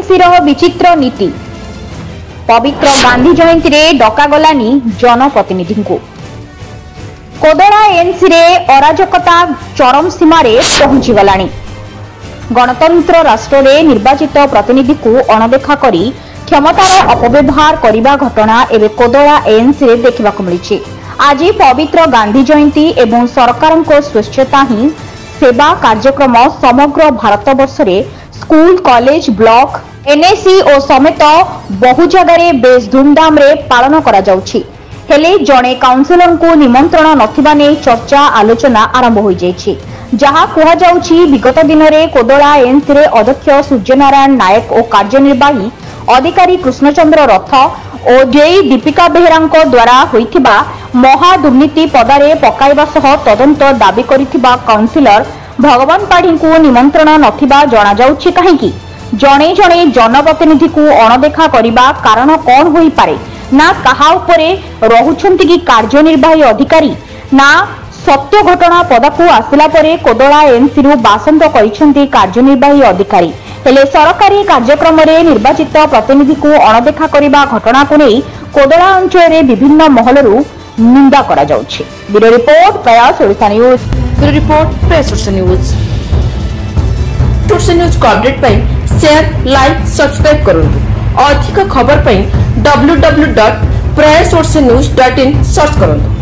ANC विचित्र नीति पवित्र गांधी जयंती रे डकागलानी जनप्रतिनिधि को कोदड़ा एएनसी रे अराजकता चरम सीमा रे पहुंची गलानी। गणतंत्र राष्ट्र रे निर्वाचित प्रतिनिधि को अणदेखा करी क्षमतार अपव्यवहार करने घटना एवं कोदड़ा एएनसी रे देखा मिली। आज पवित्र गांधी जयंती एवं सरकार को स्वच्छता ही सेवा कार्यक्रम समग्र भारत वर्ष रे स्कूल कॉलेज ब्लॉक एनएसी और समेत बहु जगह बेस धूमधाम रे पालन करा जाउछि। हेले जणे काउंसिलर को निमंत्रण नथिबा नै चर्चा आलोचना आरंभ हो जाइछि। जहां कहा जाउछि विगत दिन में कोदड़ा एएनसी रे अध्यक्ष सूर्यनारायण नायक और कार्यनिर्वाही अधिकारी कृष्णचंद्र रथ और जेई दीपिका बेहेरा द्वारा होइथिबा महा दुर्नीति पदारे पकाइबा सह तदंत दाबी करिथिबा काउंसिलर भगवान पाढ़ी को निमंत्रण नथिबा जणा जाउछि। काहेकि जणे जणे जनप्रतिनिधि को अणदेखा करिबा कारण कौन होई पारे ना कहा उपरे रहुछंती कि कार्यनिर्वाही अधिकारी ना सत्य घटना पदाकू आसिला परे कोदड़ा एएनसी रु बासंद करिसेंती कार्यनिर्वाही अधिकारी। हेले सरकारी कार्यक्रम रे निर्वाचित प्रतिनिधि को अणदेखा करिबा घटना को नै कोदड़ा अंचल रे विभिन्न महलरु निंदा करा जाउछि। ब्यूरो रिपोर्ट प्रयास Odisha news. Bureau report press Odisha news. Odisha news को अपडेट पई शेयर लाइक सब्सक्राइब करंतु। अधिक खबर पई www.prayasodishanews.in सर्च करंतु।